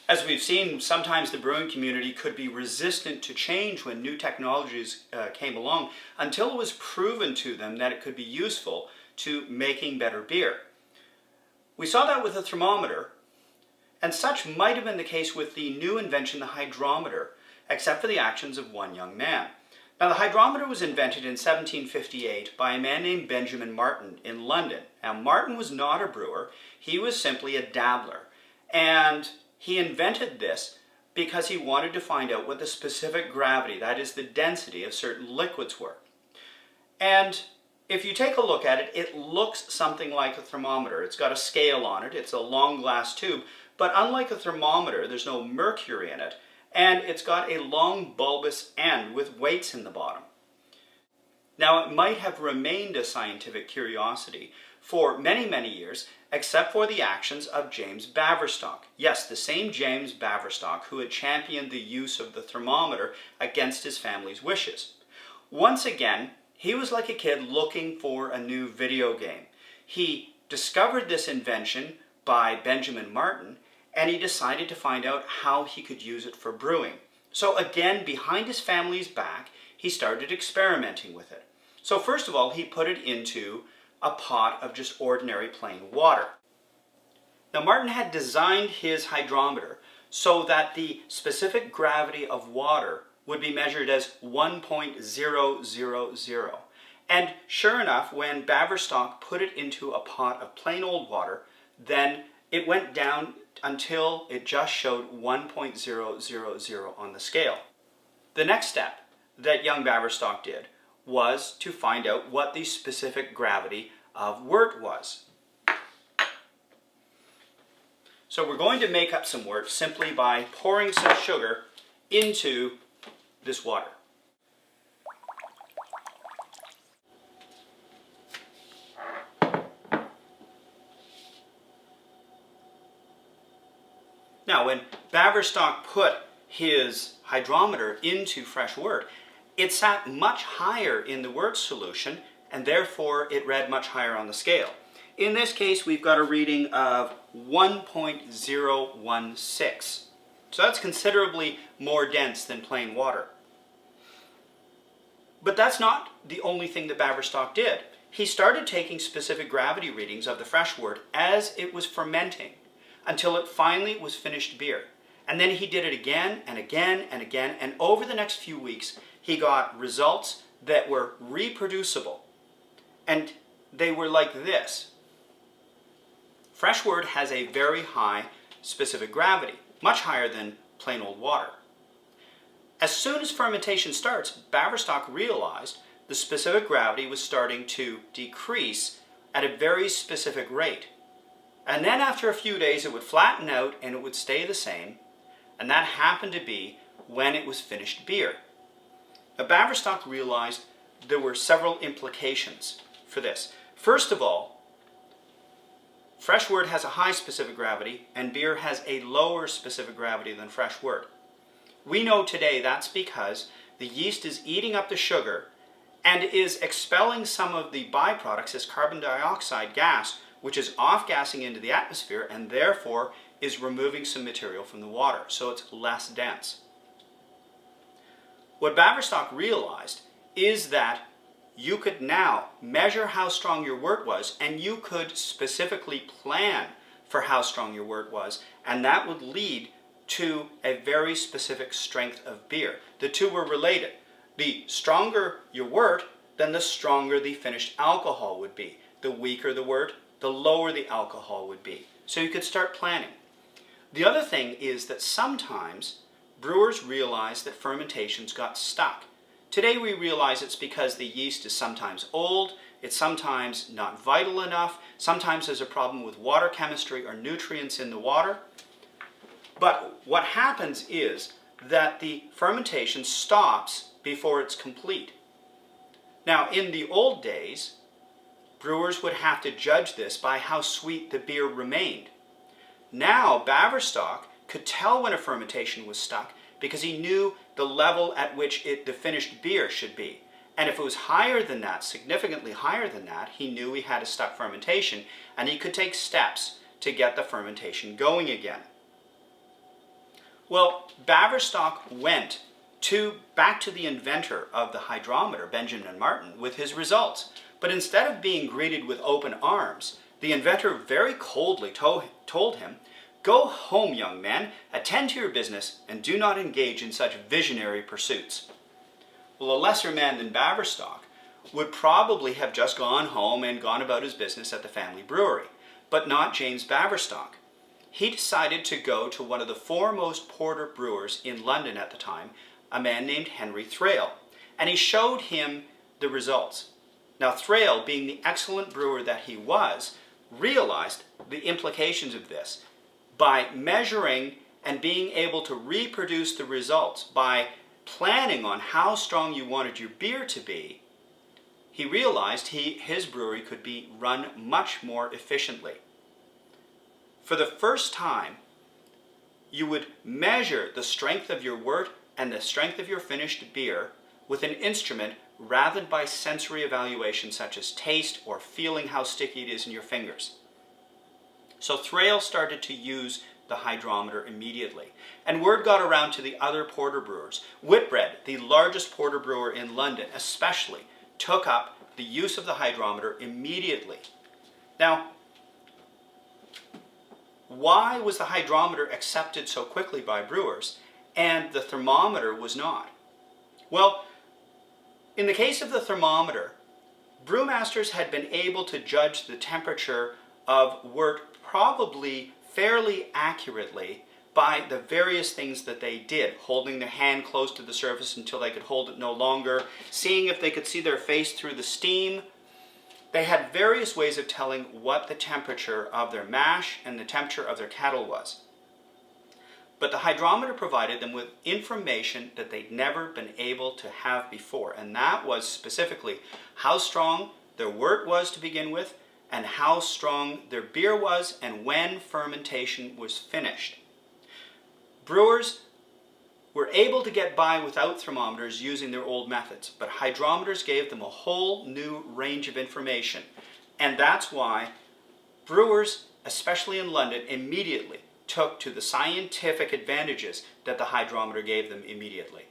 As we've seen, sometimes the brewing community could be resistant to change when new technologies came along until it was proven to them that it could be useful to making better beer. We saw that with the thermometer, and such might have been the case with the new invention, the hydrometer, except for the actions of one young man. Now, the hydrometer was invented in 1758 by a man named Benjamin Martin in London. Now, Martin was not a brewer, he was simply a dabbler. And he invented this because he wanted to find out what the specific gravity, that is the density of certain liquids were. And if you take a look at it, it looks something like a thermometer. It's got a scale on it, it's a long glass tube, but unlike a thermometer, there's no mercury in it, and it's got a long bulbous end with weights in the bottom. Now, it might have remained a scientific curiosity for many, many years, except for the actions of James Baverstock. Yes, the same James Baverstock who had championed the use of the thermometer against his family's wishes. Once again, he was like a kid looking for a new video game. He discovered this invention by Benjamin Martin, and he decided to find out how he could use it for brewing. So again, behind his family's back, he started experimenting with it. So first of all, he put it into a pot of just ordinary plain water. Now, Martin had designed his hydrometer so that the specific gravity of water would be measured as 1.000. And sure enough, when Baverstock put it into a pot of plain old water, then it went down until it just showed 1.000 on the scale. The next step that young Baverstock did was to find out what the specific gravity of wort was. So we're going to make up some wort simply by pouring some sugar into this water. Now, when Baverstock put his hydrometer into fresh wort, it sat much higher in the wort solution, and therefore it read much higher on the scale. In this case, we've got a reading of 1.016. So that's considerably more dense than plain water. But that's not the only thing that Baverstock did. He started taking specific gravity readings of the fresh wort as it was fermenting, until it finally was finished beer. And then he did it again and again and again, and over the next few weeks he got results that were reproducible. And they were like this. Fresh wort has a very high specific gravity, much higher than plain old water. As soon as fermentation starts, Baverstock realized the specific gravity was starting to decrease at a very specific rate. And then after a few days it would flatten out and it would stay the same, and that happened to be when it was finished beer. Now, Baverstock realized there were several implications for this. First of all, fresh wort has a high specific gravity and beer has a lower specific gravity than fresh wort. We know today that's because the yeast is eating up the sugar and is expelling some of the byproducts as carbon dioxide gas, which is off-gassing into the atmosphere and therefore is removing some material from the water, so it's less dense. What Baverstock realized is that you could now measure how strong your wort was, and you could specifically plan for how strong your wort was, and that would lead to a very specific strength of beer. The two were related. The stronger your wort, then the stronger the finished alcohol would be. The weaker the wort, the lower the alcohol would be. So you could start planning. The other thing is that sometimes brewers realize that fermentations got stuck. Today we realize it's because the yeast is sometimes old, it's sometimes not vital enough, sometimes there's a problem with water chemistry or nutrients in the water. But what happens is that the fermentation stops before it's complete. Now, in the old days, brewers would have to judge this by how sweet the beer remained. Now, Baverstock could tell when a fermentation was stuck because he knew the level at which the finished beer should be. And if it was higher than that, significantly higher than that, he knew he had a stuck fermentation, and he could take steps to get the fermentation going again. Well, Baverstock went back to the inventor of the hydrometer, Benjamin Martin, with his results. But instead of being greeted with open arms, the inventor very coldly told him, "Go home, young man, attend to your business, and do not engage in such visionary pursuits." Well, a lesser man than Baverstock would probably have just gone home and gone about his business at the family brewery, but not James Baverstock. He decided to go to one of the foremost porter brewers in London at the time, a man named Henry Thrale, and he showed him the results. Now, Thrale, being the excellent brewer that he was, realized the implications of this. By measuring and being able to reproduce the results, by planning on how strong you wanted your beer to be, he realized his brewery could be run much more efficiently. For the first time, you would measure the strength of your wort and the strength of your finished beer with an instrument rather than by sensory evaluation such as taste or feeling how sticky it is in your fingers. So Thrale started to use the hydrometer immediately, and word got around to the other porter brewers. Whitbread, the largest porter brewer in London especially, took up the use of the hydrometer immediately. Now, why was the hydrometer accepted so quickly by brewers and the thermometer was not? Well, in the case of the thermometer, brewmasters had been able to judge the temperature of wort probably fairly accurately by the various things that they did, holding their hand close to the surface until they could hold it no longer, seeing if they could see their face through the steam. They had various ways of telling what the temperature of their mash and the temperature of their kettle was. But the hydrometer provided them with information that they'd never been able to have before, and that was specifically how strong their wort was to begin with, and how strong their beer was, and when fermentation was finished. Brewers were able to get by without thermometers using their old methods, but hydrometers gave them a whole new range of information, and that's why brewers, especially in London, immediately took to the scientific advantages that the hydrometer gave them immediately.